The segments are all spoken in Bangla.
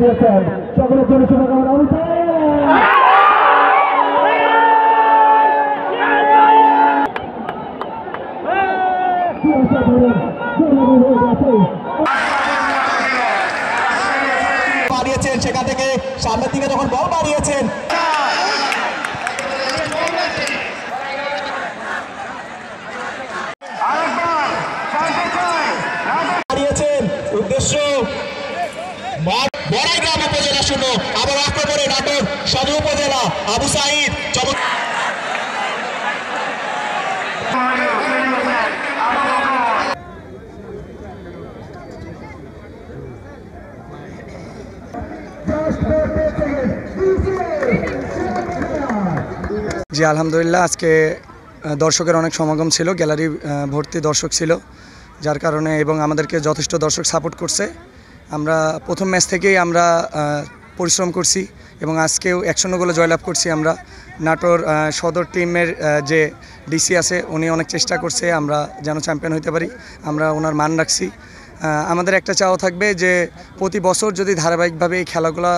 দিয়েছেন সকলের জন্য শুভকামনা বাড়িয়েছেন সেখান থেকে সামনের দিকে যখন বল বাড়িয়েছেন উদ্দেশ্য বড়াইগ্রাম উপজেলা শূন্য আবার আক্রমণে নাটোর সদর উপজেলা আবু সাইদ জি আলহামদুলিল্লাহ আজকে দর্শকের অনেক সমাগম ছিল, গ্যালারি ভর্তি দর্শক ছিল, যার কারণে এবং আমাদেরকে যথেষ্ট দর্শক সাপোর্ট করছে। আমরা প্রথম ম্যাচ থেকেই আমরা পরিশ্রম করছি এবং আজকেও 1-0 গোলে জয়লাভ করছি। আমরা নাটোর সদর টিমের যে ডিসি আছে উনি অনেক চেষ্টা করছে আমরা যেন চ্যাম্পিয়ন হতে পারি, আমরা ওনার মান রাখছি। আমাদের একটা চাওয়া থাকবে যে প্রতি বছর যদি ধারাবাহিকভাবে এই খেলাগুলো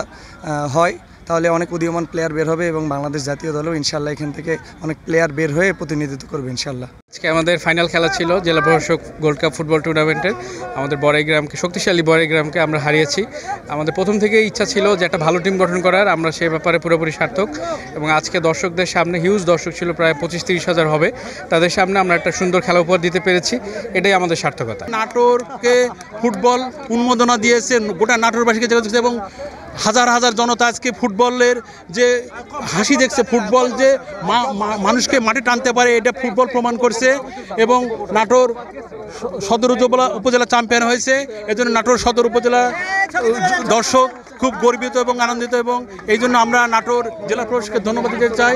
হয় তাহলে অনেক উদীয়মান প্লেয়ার বের হবে এবং বাংলাদেশ জাতীয় দলও ইনশাল্লাহ এখান থেকে অনেক প্লেয়ার বের হয়ে প্রতিনিধিত্ব করবে ইনশাল্লাহ। আজকে আমাদের ফাইনাল খেলা ছিল জেলা প্রশাসক গোল্ড কাপ ফুটবল টুর্নামেন্টের। আমাদের বড়াইগ্রামকে, শক্তিশালী বড়াইগ্রামকে আমরা হারিয়েছি। আমাদের প্রথম থেকেই ইচ্ছা ছিল যে একটা ভালো টিম গঠন করার, আমরা সে ব্যাপারে পুরোপুরি সার্থক। এবং আজকে দর্শকদের সামনে হিউজ দর্শক ছিল, প্রায় 25-30 হাজার হবে, তাদের সামনে আমরা একটা সুন্দর খেলা উপহার দিতে পেরেছি, এটাই আমাদের সার্থকতা। নাটোরকে ফুটবল উন্মোদনা দিয়েছে, গোটা নাটোরবাসীকে জায়গা এবং হাজার হাজার জনতা আজকে ফুটবলের যে হাসি দেখছে, ফুটবল যে মানুষকে মাঠে টানতে পারে এটা ফুটবল প্রমাণ করছে। এবং নাটোর সদর উপজেলা চ্যাম্পিয়ন হয়েছে, এজন্য নাটোর সদর উপজেলা দর্শক খুব গর্বিত এবং আনন্দিত এবং এই জন্য আমরা নাটোর জেলা প্রশাসককে ধন্যবাদ দিতে চাই।